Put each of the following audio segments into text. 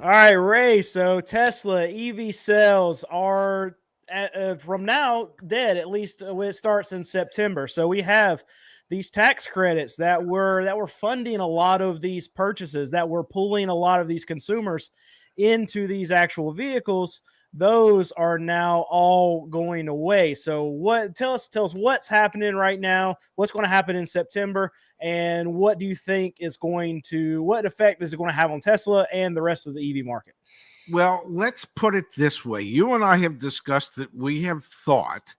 All right, Ray. So Tesla EV sales are from now dead. At least when it starts in September. So we have these tax credits that were funding a lot of these purchases, that were pulling a lot of these consumers into these actual vehicles. Those are now all going away. So what tell us what's happening right now, what's going to happen in September, and what do you think is going to what effect is it going to have on Tesla and the rest of the EV market? Well, let's put it this way. You and I have discussed that we have thought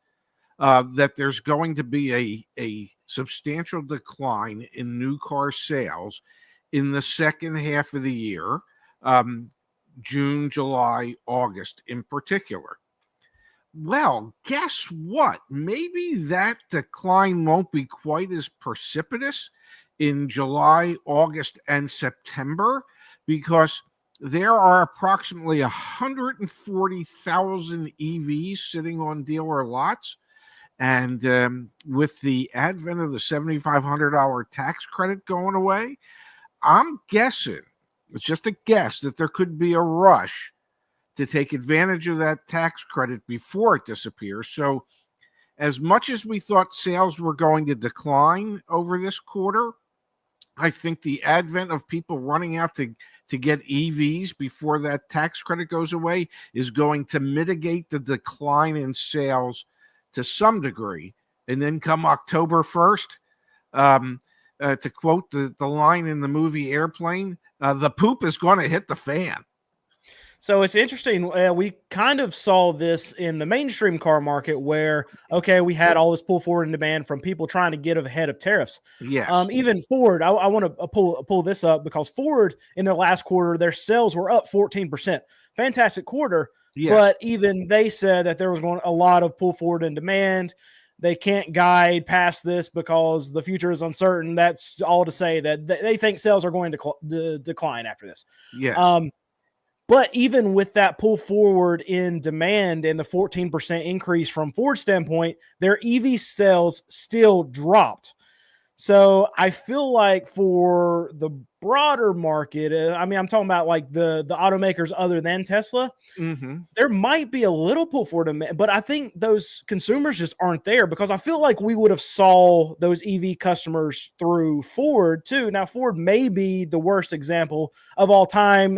that there's going to be a substantial decline in new car sales in the second half of the year, um, June, July, August in particular. Well, guess what? Maybe that decline won't be quite as precipitous in July, August, and September because there are approximately 140,000 EVs sitting on dealer lots. And with the advent of the $7,500 tax credit going away, I'm guessing, it's just a guess, that there could be a rush to take advantage of that tax credit before it disappears. So, as much as we thought sales were going to decline over this quarter, I think the advent of people running out to get EVs before that tax credit goes away is going to mitigate the decline in sales to some degree. And then come October 1st, to quote the line in the movie Airplane, the poop is going to hit the fan. So it's interesting. We kind of saw this in the mainstream car market where, okay, we had all this pull forward in demand from people trying to get ahead of tariffs. Yes. Even Ford, I want to pull this up because Ford in their last quarter, their sales were up 14%. Fantastic quarter. Yes. But even they said that there was going a lot of pull forward in demand. They can't guide past this because the future is uncertain. That's all to say that they think sales are going to decline after this. Yes. But even with that pull forward in demand and the 14% increase from Ford's standpoint, their EV sales still dropped. So I feel like for the broader market, I'm talking about like the automakers other than Tesla, Mm-hmm. there might be a little pull forward demand, but I think those consumers just aren't there because I feel like we would have saw those EV customers through Ford too. Now Ford may be the worst example of all time.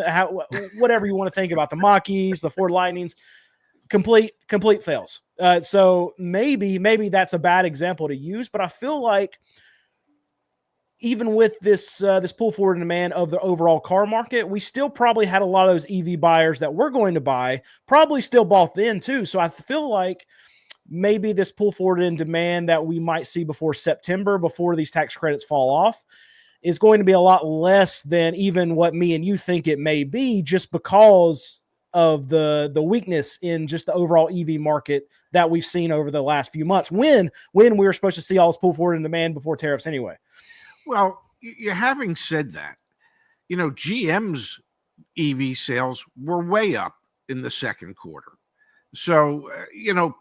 Whatever you want to think about the Mach-E's, the Ford Lightnings, complete fails. So maybe that's a bad example to use, but I feel like even with this pull forward in demand of the overall car market, we still probably had a lot of those EV buyers that were going to buy, probably still bought then too. So I feel like maybe this pull forward in demand that we might see before September, before these tax credits fall off, is going to be a lot less than even what me and you think it may be, just because of the weakness in just the overall EV market that we've seen over the last few months. When we were supposed to see all this pull forward in demand before tariffs anyway. Well, having said that, GM's EV sales were way up in the second quarter. So,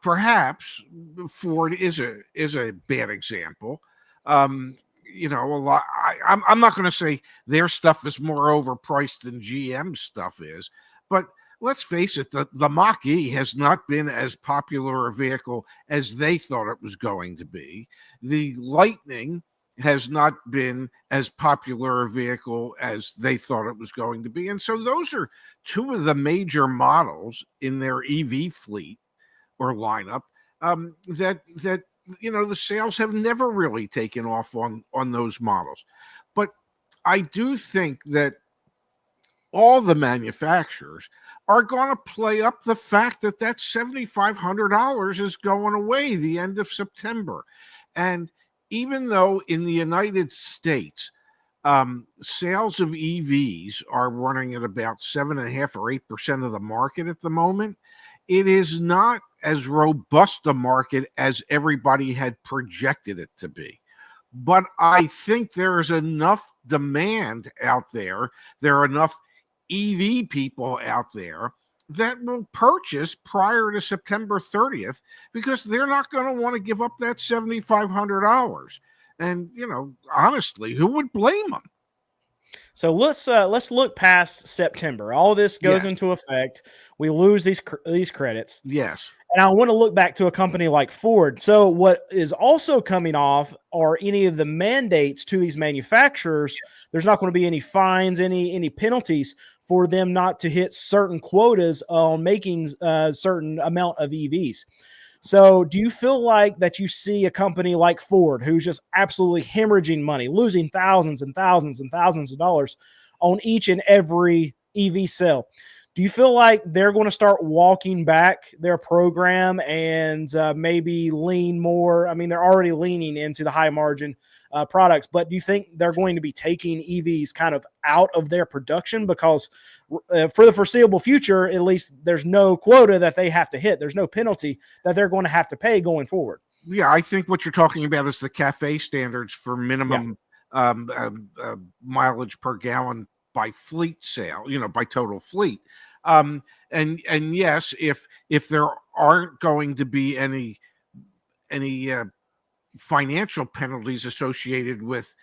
perhaps Ford is a bad example. A lot. I'm not going to say their stuff is more overpriced than GM stuff is, but let's face it, the Mach-E has not been as popular a vehicle as they thought it was going to be. The Lightning has not been as popular a vehicle as they thought it was going to be. And so those are two of the major models in their EV fleet or lineup, that the sales have never really taken off on those models. But I do think that all the manufacturers are going to play up the fact that that $7,500 is going away the end of September. And even though in the United States, sales of EVs are running at about 7.5 or 8% of the market at the moment, it is not as robust a market as everybody had projected it to be. But I think there is enough demand out there. There are enough EV people out there that will purchase prior to September 30th because they're not going to want to give up that $7,500. And, honestly, who would blame them? So let's look past September. All this goes Yes. into effect. We lose these credits. Yes. And I want to look back to a company like Ford. So what is also coming off are any of the mandates to these manufacturers. There's not going to be any fines, any penalties for them not to hit certain quotas on making a certain amount of EVs. So do you feel like that you see a company like Ford who's just absolutely hemorrhaging money, losing thousands and thousands and thousands of dollars on each and every EV sale? Do you feel like they're going to start walking back their program and maybe lean more? I mean, they're already leaning into the high margin products, but do you think they're going to be taking EVs kind of out of their production because for the foreseeable future, at least there's no quota that they have to hit. There's no penalty that they're going to have to pay going forward. Yeah, I think what you're talking about is the CAFE standards for Yeah. minimum mileage per gallon by fleet sale, by total fleet. And yes, if there aren't going to be any financial penalties associated with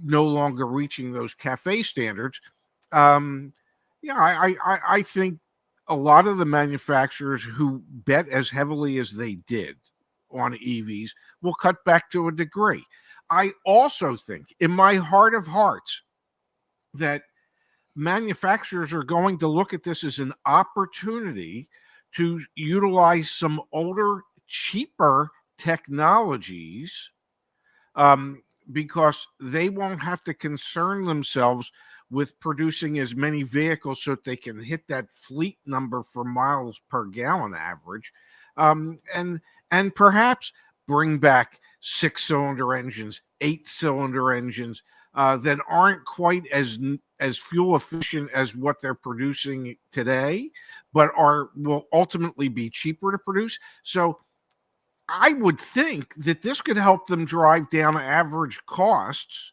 no longer reaching those CAFE standards, yeah, I think a lot of the manufacturers who bet as heavily as they did on EVs will cut back to a degree. I also think, in my heart of hearts, that manufacturers are going to look at this as an opportunity to utilize some older, cheaper technologies, because they won't have to concern themselves with producing as many vehicles so that they can hit that fleet number for miles per gallon average, and perhaps bring back 6-cylinder engines, 8-cylinder engines that aren't quite as fuel efficient as what they're producing today, but will ultimately be cheaper to produce. So I would think that this could help them drive down average costs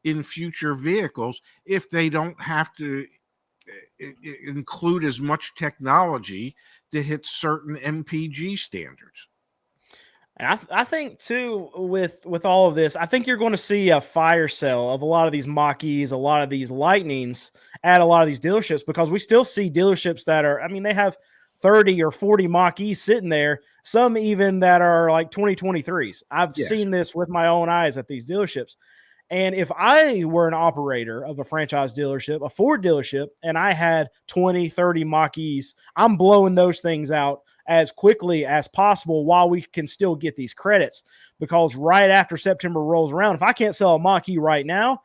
in future vehicles if they don't have to include as much technology to hit certain MPG standards. And I think too with all of this, I think you're going to see a fire sale of a lot of these Mach-E's, a lot of these Lightnings at a lot of these dealerships because we still see dealerships that are, I mean, they have 30 or 40 Mach-E's sitting there, some even that are like 2023s. I've Yeah. seen this with my own eyes at these dealerships. And if I were an operator of a franchise dealership, a Ford dealership, and I had 20, 30 Mach-E's, I'm blowing those things out as quickly as possible while we can still get these credits. Because right after September rolls around, if I can't sell a Mach-E right now,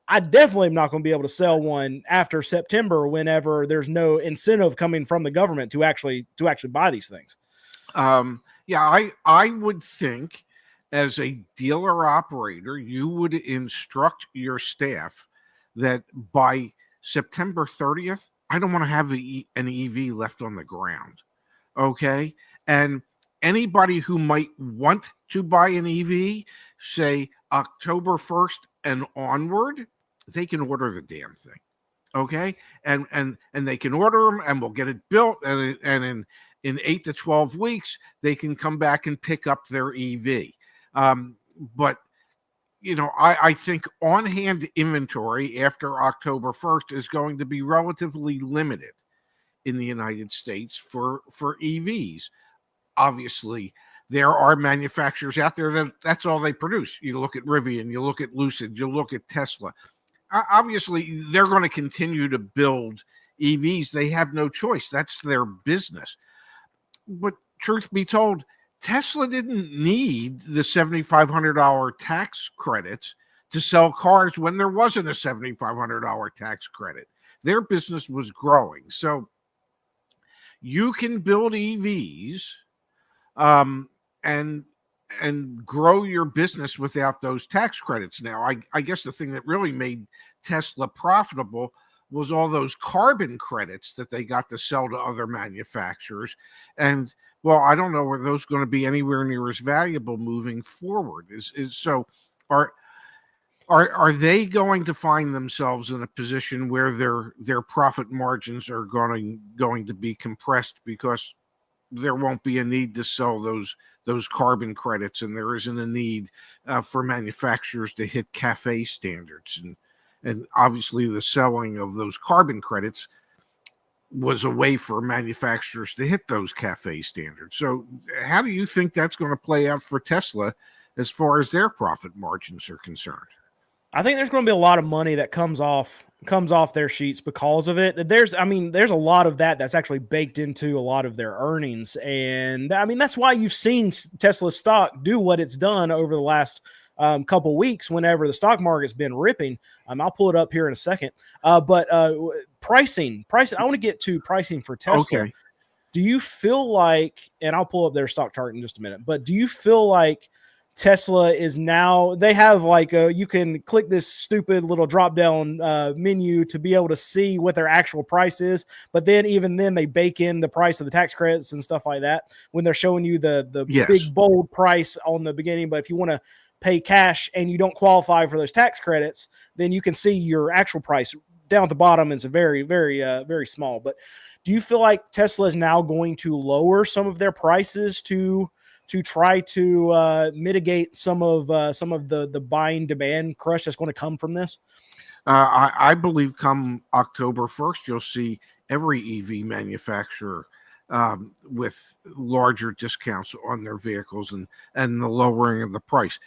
I definitely am not going to be able to sell one after September whenever there's no incentive coming from the government to actually buy these things. Yeah, I would think as a dealer operator, you would instruct your staff that by September 30th, I don't want to have an EV left on the ground. Okay. And anybody who might want to buy an EV, say October 1st and onward, they can order the damn thing. Okay. And they can order them and we'll get it built. And in 8 to 12 weeks, they can come back and pick up their EV. But I think on-hand inventory after October 1st is going to be relatively limited in the United States for EVs. Obviously, there are manufacturers out there that's all they produce. You look at Rivian, you look at Lucid, you look at Tesla. Obviously, they're going to continue to build EVs. They have no choice. That's their business. But truth be told, Tesla didn't need the $7,500 tax credits to sell cars when there wasn't a $7,500 tax credit. Their business was growing. So you can build EVs and grow your business without those tax credits. Now, I guess the thing that really made Tesla profitable was all those carbon credits that they got to sell to other manufacturers. And well, I don't know where those going to be anywhere near as valuable moving forward. So are they going to find themselves in a position where their profit margins are going to be compressed because there won't be a need to sell those carbon credits, and there isn't a need for manufacturers to hit CAFE standards And obviously, the selling of those carbon credits was a way for manufacturers to hit those CAFE standards. So, how do you think that's going to play out for Tesla as far as their profit margins are concerned? I think there's going to be a lot of money that comes off their sheets because of it. There's a lot of that's actually baked into a lot of their earnings, and I mean that's why you've seen Tesla stock do what it's done over the last couple weeks. Whenever the stock market's been ripping, I'll pull it up here in a second. But pricing. I want to get to pricing for Tesla. Okay. Do you feel like, and I'll pull up their stock chart in just a minute, but do you feel like Tesla is now, they have like you can click this stupid little drop down menu to be able to see what their actual price is, but then even then they bake in the price of the tax credits and stuff like that when they're showing you the Yes. big bold price on the beginning. But if you want to pay cash and you don't qualify for those tax credits, then you can see your actual price down at the bottom. It's a very, very, very small. But do you feel like Tesla is now going to lower some of their prices to try to mitigate some of the buying demand crush that's going to come from this? I believe come October 1st, you'll see every EV manufacturer with larger discounts on their vehicles and the lowering of the price.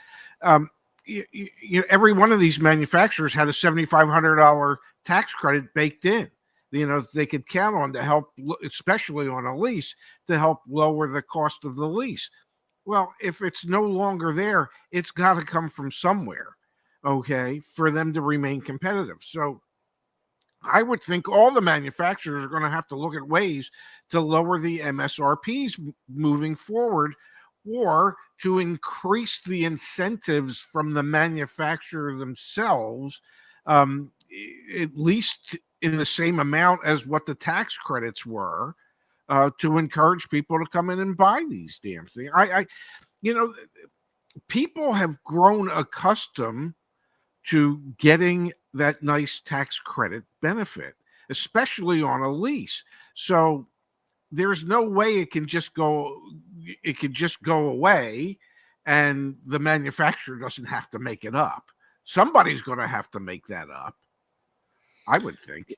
Every one of these manufacturers had a $7,500 tax credit baked in. They could count on to help, especially on a lease, to help lower the cost of the lease. Well, if it's no longer there, it's got to come from somewhere, okay, for them to remain competitive. So I would think all the manufacturers are going to have to look at ways to lower the MSRPs moving forward, or to increase the incentives from the manufacturer themselves, at least in the same amount as what the tax credits were. To encourage people to come in and buy these damn things. People have grown accustomed to getting that nice tax credit benefit, especially on a lease. So there's no way it can just go away and the manufacturer doesn't have to make it up. Somebody's going to have to make that up, I would think.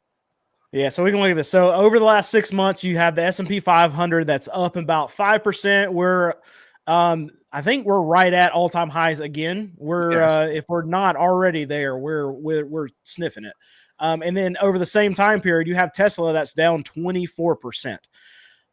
Yeah, so we can look at this. So over the last 6 months, you have the S&P 500 that's up about 5%. We're, I think we're right at all-time highs again. We're Yes. if we're not already there, we're sniffing it. And then over the same time period, you have Tesla that's down 24%.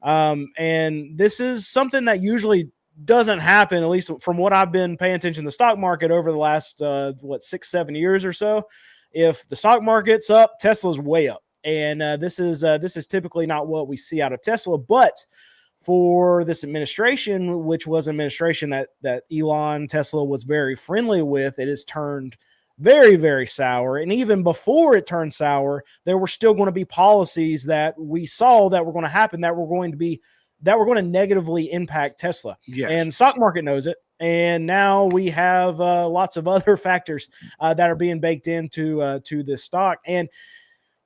And this is something that usually doesn't happen, at least from what I've been paying attention to the stock market over the last 6-7 years or so. If the stock market's up, Tesla's way up. And this is typically not what we see out of Tesla. But for this administration, which was an administration that Elon Tesla was very friendly with, it has turned very, very sour. And even before it turned sour, there were still going to be policies that we saw that were going to happen that were going to negatively impact Tesla. Yes. And the stock market knows it. And now we have lots of other factors that are being baked into to this stock. And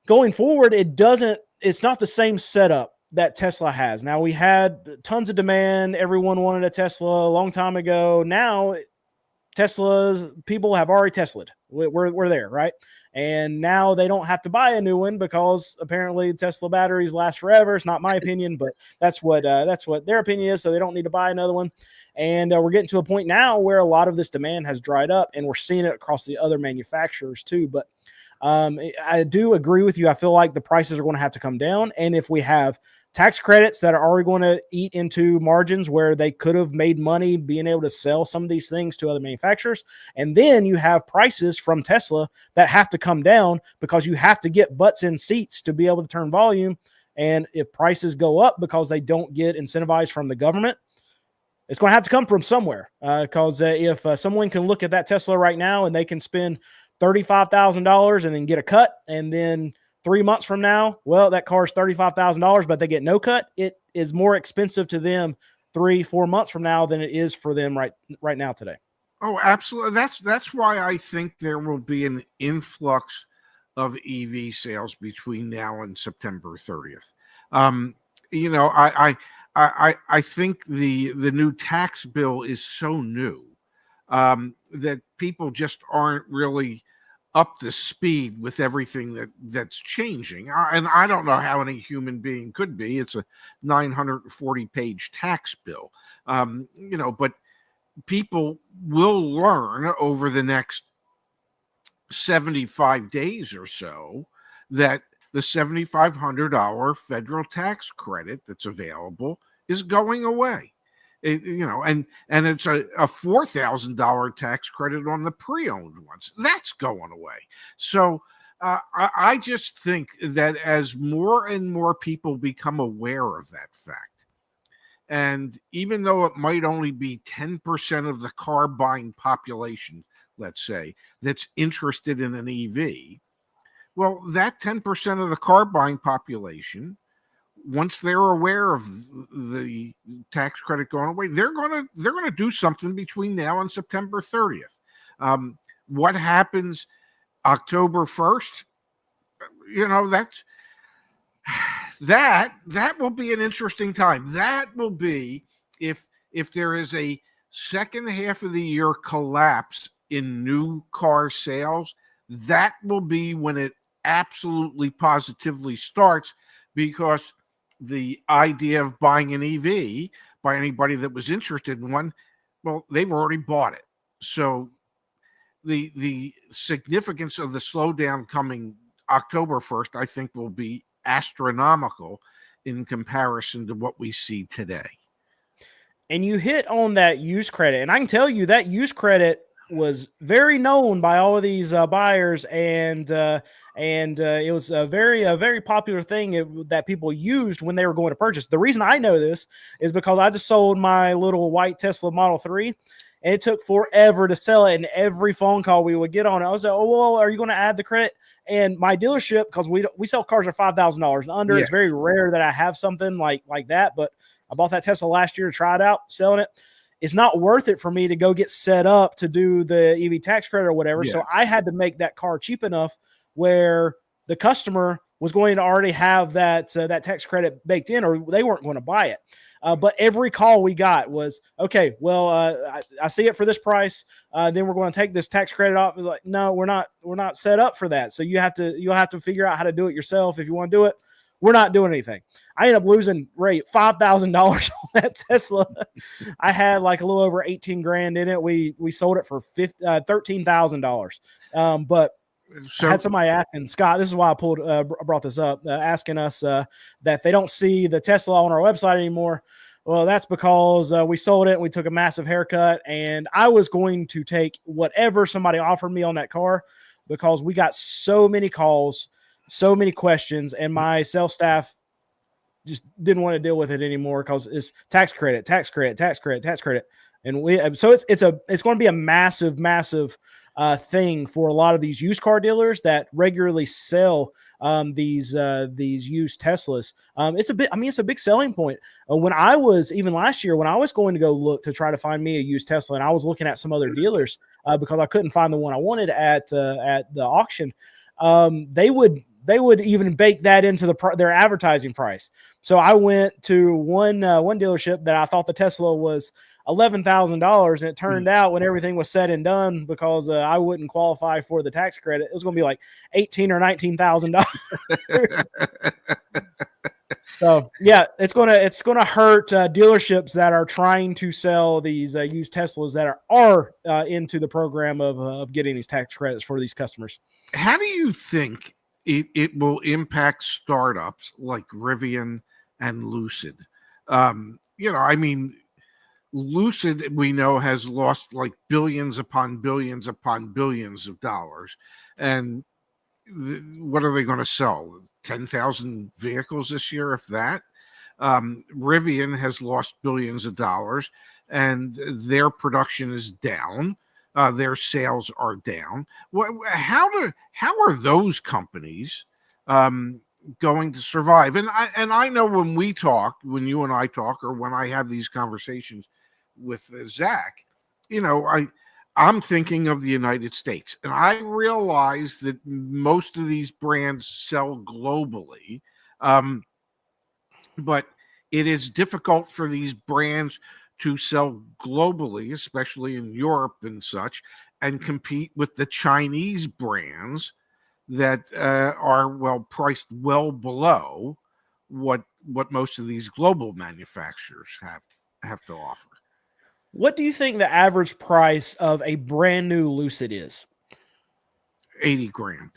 going forward, it's not the same setup that Tesla has. Now, we had tons of demand. Everyone wanted a Tesla a long time ago. Now, people have already Teslaed. We're there, right? And now they don't have to buy a new one because apparently Tesla batteries last forever. It's not my opinion, but that's what their opinion is. So they don't need to buy another one. And we're getting to a point now where a lot of this demand has dried up, and we're seeing it across the other manufacturers too. But I do agree with you. I feel like the prices are going to have to come down. And if we have tax credits that are already going to eat into margins where they could have made money being able to sell some of these things to other manufacturers, and then you have prices from Tesla that have to come down because you have to get butts in seats to be able to turn volume. And if prices go up because they don't get incentivized from the government, it's going to have to come from somewhere. Because if someone can look at that Tesla right now and they can spend $35,000 and then get a cut, and then 3 months from now, well, that car's $35,000, but they get no cut. It is more expensive to them 3-4 months from now than it is for them right now today. Oh, absolutely. That's why I think there will be an influx of EV sales between now and September 30th. I think the new tax bill is so new that people just aren't really up to speed with everything that's changing. And I don't know how any human being could be. It's a 940-page tax bill, but people will learn over the next 75 days or so that the $7,500 federal tax credit that's available is going away. And it's a $4,000 tax credit on the pre-owned ones. That's going away. So I just think that as more and more people become aware of that fact, and even though it might only be 10% of the car buying population, let's say, that's interested in an EV, well, that 10% of the car buying population, once they're aware of the tax credit going away, they're gonna do something between now and September 30th. What happens October 1st? That will be an interesting time. That will be if there is a second half of the year collapse in new car sales. That will be when it absolutely positively starts, because the idea of buying an EV by anybody that was interested in one, well, they've already bought it. So the significance of the slowdown coming October 1st, I think, will be astronomical in comparison to what we see today. And you hit on that use credit, and I can tell you that use credit was very known by all of these buyers, and it was a very popular thing that people used when they were going to purchase. The reason I know this is because I just sold my little white Tesla Model 3, and it took forever to sell it. And every phone call we would get on, I was like, "Oh, well, are you going to add the credit?" And my dealership, because we sell cars at $5,000 and under, it's very rare that I have something like that. But I bought that Tesla last year to try it out, selling it. It's not worth it for me to go get set up to do the EV tax credit or whatever. Yeah. So I had to make that car cheap enough where the customer was going to already have that tax credit baked in, or they weren't going to buy it. But every call we got was, okay, well, I see it for this price. Then we're going to take this tax credit off. It's like, no, we're not set up for that. So you'll have to figure out how to do it yourself if you want to do it. We're not doing anything. I ended up losing $5,000 on that Tesla. I had like a little over 18 grand in it. We sold it for $13,000. But I had somebody asking, Scott, this is why I brought this up, asking us that they don't see the Tesla on our website anymore. Well, that's because we sold it and we took a massive haircut, and I was going to take whatever somebody offered me on that car because we got so many calls, so many questions, and my sales staff just didn't want to deal with it anymore because it's tax credit. And so it's going to be a massive thing for a lot of these used car dealers that regularly sell these used Teslas. It's a big selling point. When I was, even last year, when I was going to go look to try to find me a used Tesla, and I was looking at some other dealers because I couldn't find the one I wanted at the auction, they would even bake that into their advertising price. So I went to one dealership that I thought the Tesla was $11,000, and it turned out when everything was said and done, because I wouldn't qualify for the tax credit, it was going to be like $18,000 or $19,000. So yeah, it's gonna hurt dealerships that are trying to sell these used Teslas that are into the program of getting these tax credits for these customers. How do you think it will impact startups like Rivian and Lucid? Lucid, we know, has lost like billions upon billions upon billions of dollars. And what are they going to sell? 10,000 vehicles this year, if that? Rivian has lost billions of dollars, and their production is down. Their sales are down. How are those companies going to survive? And I know when you and I talk, or when I have these conversations with Zach, I'm thinking of the United States, and I realize that most of these brands sell globally, but it is difficult for these brands to sell globally, especially in Europe and such, and compete with the Chinese brands that are priced well below what most of these global manufacturers have to offer. What do you think the average price of a brand new Lucid is? 80 grand.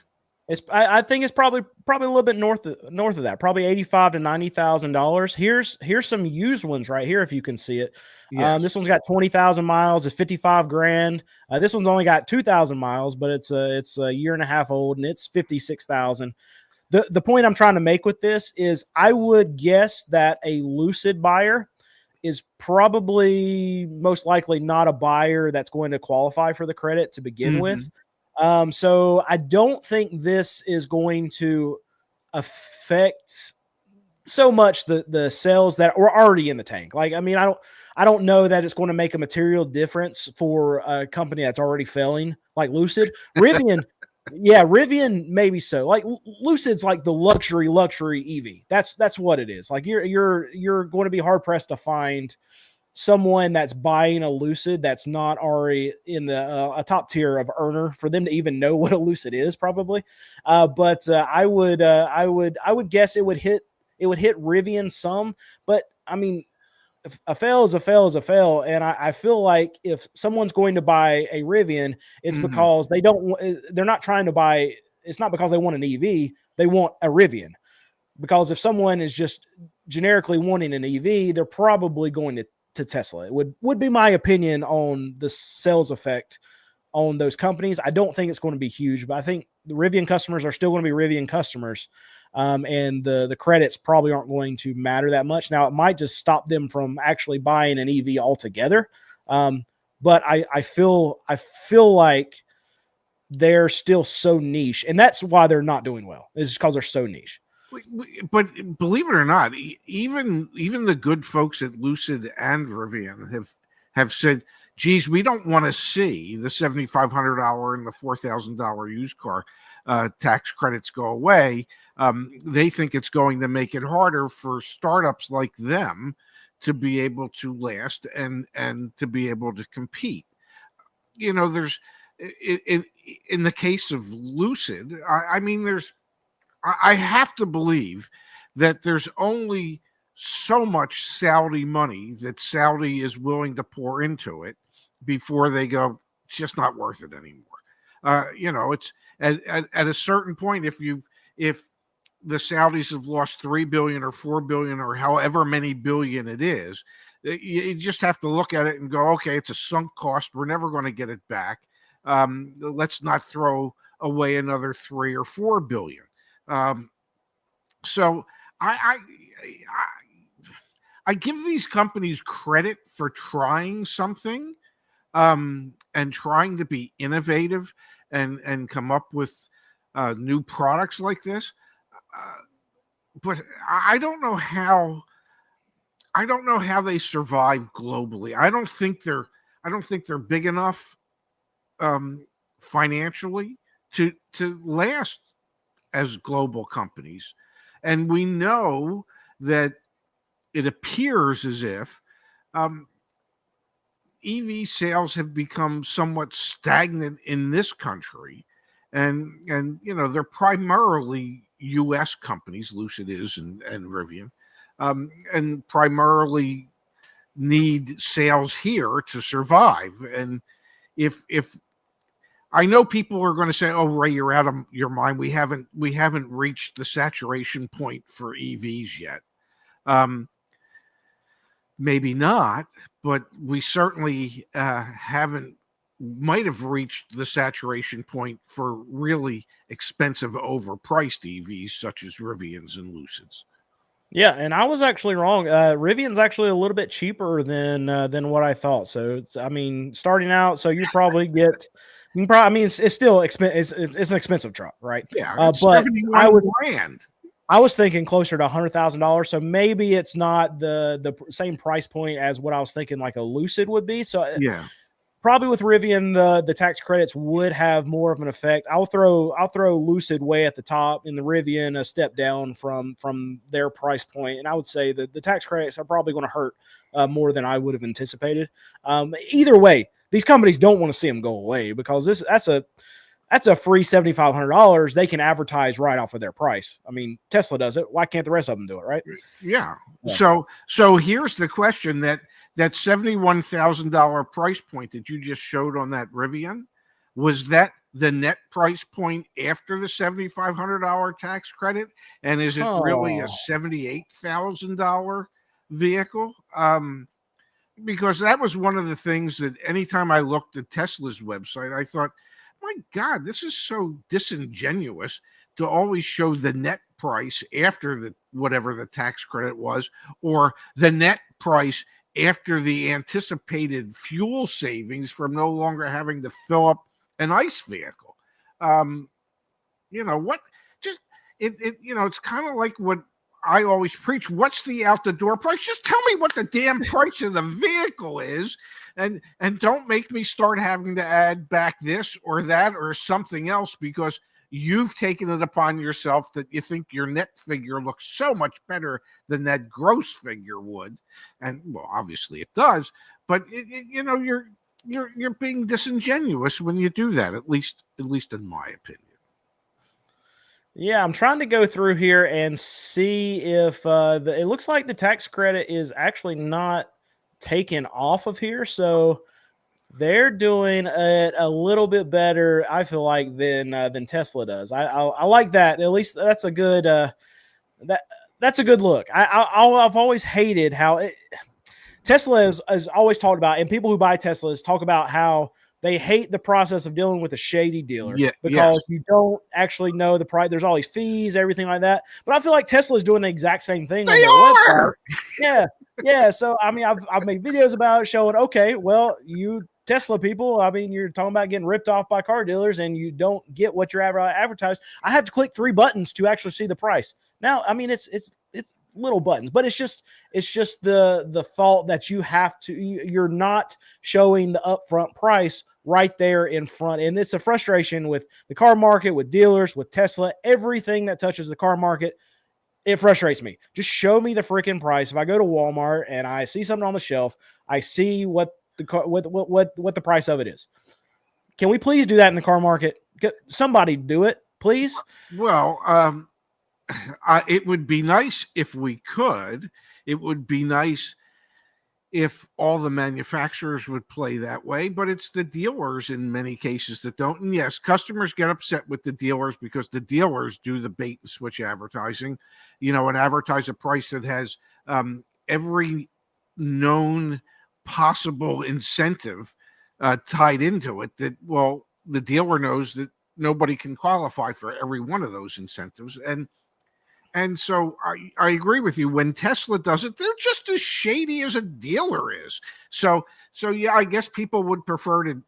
I think it's probably a little bit north of that, probably $85,000 to $90,000. Here's some used ones right here if you can see it. Yes. This one's got 20,000 miles. It's 55 grand. This one's only got 2,000 miles, but it's a year and a half old, and it's 56,000. The point I'm trying to make with this is I would guess that a Lucid buyer is probably most likely not a buyer that's going to qualify for the credit to begin with. So I don't think this is going to affect so much the sales that were already in the tank. Like, I mean, I don't know that it's going to make a material difference for a company that's already failing like Lucid. Rivian, yeah, Rivian maybe so. Like Lucid's like the luxury EV. That's what it is. Like you're going to be hard pressed to find someone that's buying a Lucid that's not already in the a top tier of earner for them to even know what a Lucid is, probably. But I would guess it would hit Rivian some. But I mean, a fail is a fail is a fail, and I feel like if someone's going to buy a Rivian, it's because they're not trying to buy. It's not because they want an EV; they want a Rivian. Because if someone is just generically wanting an EV, they're probably going to Tesla. It would be my opinion on the sales effect on those companies. I don't think it's going to be huge, but I think the Rivian customers are still going to be Rivian customers. And the credits probably aren't going to matter that much. Now, it might just stop them from actually buying an EV altogether. But I feel like they're still so niche, and that's why they're not doing well, is because they're so niche. But believe it or not, even the good folks at Lucid and Rivian have said, geez, we don't want to see the $7,500 and the $4,000 used car tax credits go away. They think it's going to make it harder for startups like them to be able to last and to be able to compete. You know, there's in the case of Lucid, I have to believe that there's only so much Saudi money that Saudi is willing to pour into it before they go, it's just not worth it anymore. It's at a certain point, if the Saudis have lost 3 billion or 4 billion or however many billion it is, you just have to look at it and go, okay, it's a sunk cost. We're never going to get it back. Let's not throw away another 3 or 4 billion. So I give these companies credit for trying something, and trying to be innovative and come up with new products like this. But I don't know how they survive globally. I don't think they're big enough financially to last as global companies. And we know that it appears as if EV sales have become somewhat stagnant in this country, and they're primarily U.S. companies, Lucid is and Rivian, and primarily need sales here to survive. And if I know people are going to say, "Oh, Ray, you're out of your mind. We haven't reached the saturation point for EVs yet." Maybe not, but we certainly might have reached the saturation point for really expensive, overpriced EVs such as Rivians and Lucids. Yeah, and I was actually wrong. Rivian's actually a little bit cheaper than what I thought. So starting out, so you probably get. It's still expensive. It's an expensive truck, right? Yeah, but grand. I was thinking closer to $100,000. So maybe it's not the same price point as what I was thinking like a Lucid would be. So yeah, probably with Rivian, the tax credits would have more of an effect. I'll throw Lucid way at the top, in the Rivian a step down from their price point, and I would say that the tax credits are probably going to hurt more than I would have anticipated. Either way, these companies don't want to see them go away, because that's a free $7,500 they can advertise right off of their price. I mean, Tesla does it. Why can't the rest of them do it, right? Yeah. So here's the question: that $71,000 price point that you just showed on that Rivian, was that the net price point after the $7,500 tax credit? And is it really a $78,000 vehicle? Because that was one of the things that anytime I looked at Tesla's website, I thought, my God, this is so disingenuous to always show the net price after whatever the tax credit was, or the net price after the anticipated fuel savings from no longer having to fill up an ICE vehicle. What? Just it's kind of like what I always preach. What's the out the door price? Just tell me what the damn price of the vehicle is, and don't make me start having to add back this or that or something else, because you've taken it upon yourself that you think your net figure looks so much better than that gross figure would. And well, obviously it does, but you're being disingenuous when you do that, at least in my opinion. Yeah, I'm trying to go through here and see if it looks like the tax credit is actually not taken off of here. So they're doing it a little bit better, I feel like, than Tesla does. I like that. At least that's a good that's a good look. I've always hated how Tesla has always talked about, and people who buy Teslas talk about how they hate the process of dealing with a shady dealer, because you don't actually know the price. There's all these fees, everything like that. But I feel like Tesla is doing the exact same thing on their website. Yeah. So I mean, I've made videos about it showing, okay, well, you Tesla people, I mean, you're talking about getting ripped off by car dealers, and you don't get what you're advertised. I have to click 3 buttons to actually see the price. Now, I mean, it's little buttons, but it's just the thought that you're not showing the upfront price right there in front. And it's a frustration with the car market, with dealers, with Tesla, everything that touches the car market. It frustrates me. Just show me the freaking price. If I go to Walmart and I see something on the shelf, I see what the price of it is. Can we please do that in the car market? Somebody do it, please. Well, it would be nice if we could. It would be nice if all the manufacturers would play that way, but it's the dealers in many cases that don't. And yes, customers get upset with the dealers because the dealers do the bait and switch advertising, and advertise a price that has every known possible incentive tied into it, that, well, the dealer knows that nobody can qualify for every one of those incentives. And so I agree with you. When Tesla does it, they're just as shady as a dealer is. So yeah, I guess people would prefer to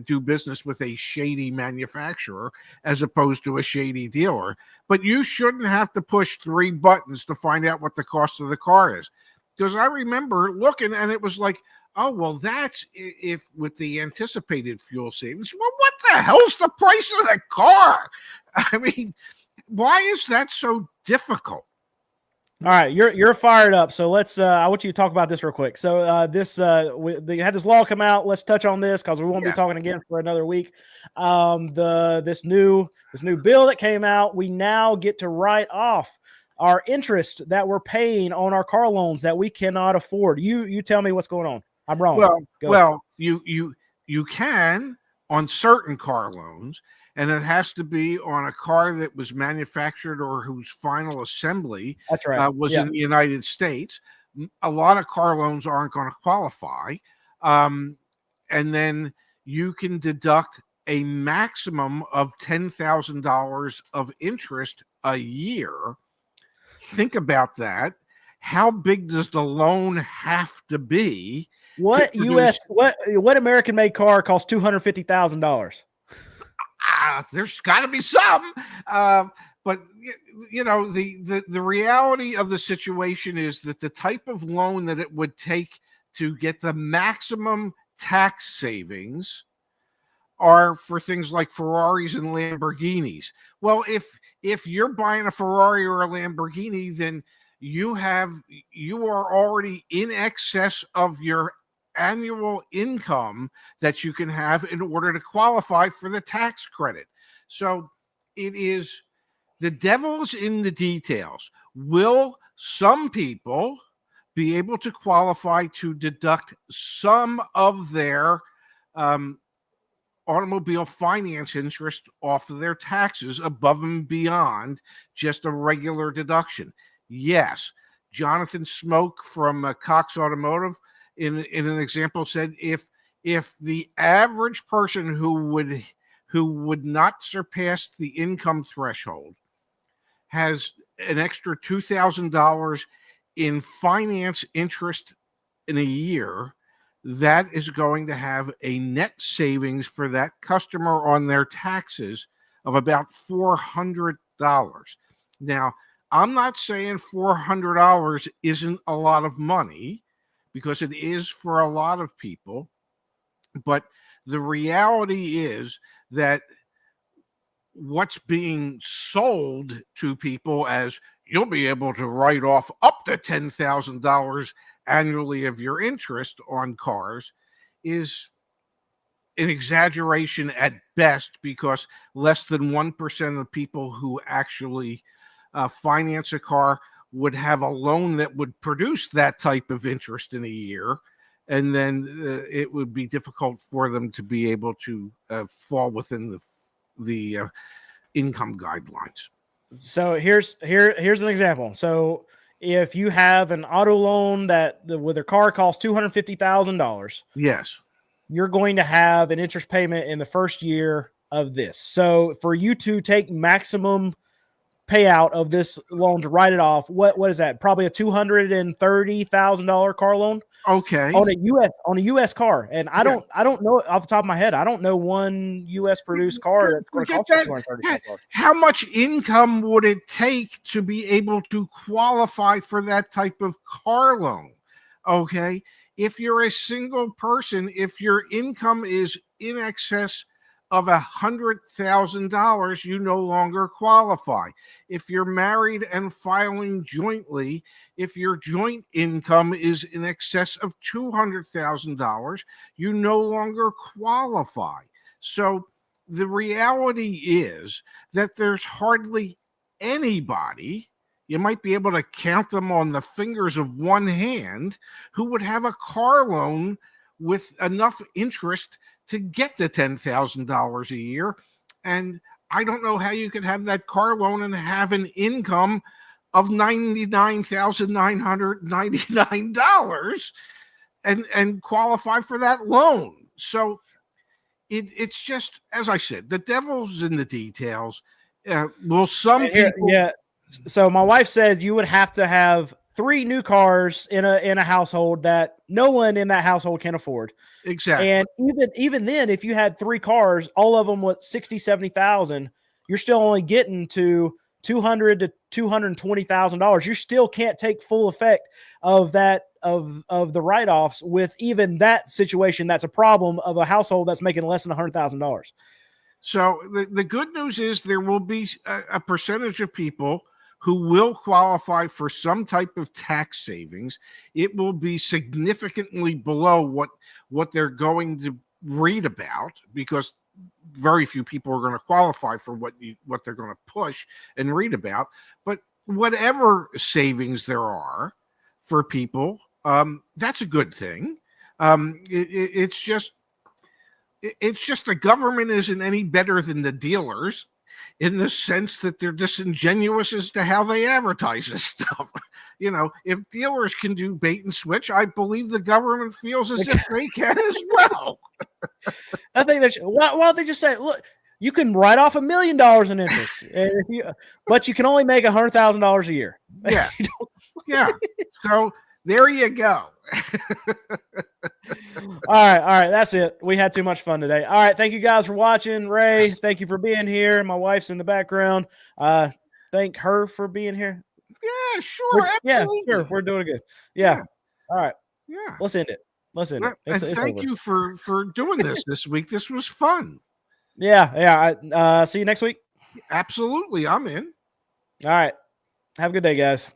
do business with a shady manufacturer as opposed to a shady dealer. But you shouldn't have to push 3 buttons to find out what the cost of the car is. Because I remember looking, and it was like, oh, well, that's if with the anticipated fuel savings. Well, what the hell's the price of the car? I mean, why is that so difficult? All right, you're fired up. So let's. I want you to talk about this real quick. So they had this law come out. Let's touch on this because we won't be talking again for another week. This new bill that came out, we now get to write off our interest that we're paying on our car loans that we cannot afford. You tell me what's going on. I'm wrong. Well, you can on certain car loans. And it has to be on a car that was manufactured or whose final assembly was in the United States. A lot of car loans aren't going to qualify. And then you can deduct a maximum of $10,000 of interest a year. Think about that. How big does the loan have to be? What American made car costs $250,000? There's got to be some, but the reality of the situation is that the type of loan that it would take to get the maximum tax savings are for things like Ferraris and Lamborghinis. Well, if you're buying a Ferrari or a Lamborghini, then you are already in excess of your annual income that you can have in order to qualify for the tax credit. So it is the devil's in the details. Will some people be able to qualify to deduct some of their automobile finance interest off of their taxes above and beyond just a regular deduction? Yes. Jonathan Smoke from Cox Automotive in an example said if the average person who would not surpass the income threshold has an extra $2,000 in finance interest in a year, that is going to have a net savings for that customer on their taxes of about $400. Now, I'm not saying $400 isn't a lot of money, because it is for a lot of people, but the reality is that what's being sold to people as you'll be able to write off up to $10,000 annually of your interest on cars is an exaggeration at best, because less than 1% of people who actually finance a car would have a loan that would produce that type of interest in a year. And then it would be difficult for them to be able to fall within the income guidelines. So here's an example. So if you have an auto loan with their car costs $250,000, yes, you're going to have an interest payment in the first year of this. So for you to take maximum payout of this loan to write it off, what is that? Probably a $230,000 car loan. Okay. On a US car. And I don't know off the top of my head. I don't know one US produced car that's going to cost $230,000. How much income would it take to be able to qualify for that type of car loan? Okay. If you're a single person, if your income is in excess of $100,000, you no longer qualify. If you're married and filing jointly, if your joint income is in excess of $200,000, you no longer qualify. So the reality is that there's hardly anybody, you might be able to count them on the fingers of one hand, who would have a car loan with enough interest to get the $10,000 a year. And I don't know how you could have that car loan and have an income of $99,999 and qualify for that loan. So it's just, as I said, the devil's in the details. Will some people? Yeah. So my wife said you would have to have 3 new cars in a household that no one in that household can afford. Exactly. And even then, if you had 3 cars, all of them with 60, 70,000, you're still only getting to $200,000 to $220,000. You still can't take full effect of that of the write-offs with even that situation. That's a problem of a household that's making less than $100,000. So the good news is there will be a percentage of people who will qualify for some type of tax savings. It will be significantly below what they're going to read about, because very few people are going to qualify for what they're going to push and read about. But whatever savings there are for people, that's a good thing. It's just the government isn't any better than the dealers, in the sense that they're disingenuous as to how they advertise this stuff. You know, if dealers can do bait and switch, I believe the government feels as if they can as well. I think why don't they just say, look, you can write off $1 million in interest, but you can only make $100,000 a year. Yeah. Yeah. So there you go. All right. That's it. We had too much fun today. All right. Thank you guys for watching. Ray, thank you for being here. My wife's in the background. Thank her for being here. Yeah, sure. Yeah, sure. We're doing good. Yeah. All right. Yeah. Let's end it. Listen, Well, it's and thank over. you for doing this week. This was fun. Yeah. See you next week. Absolutely, I'm in. All right. Have a good day, guys.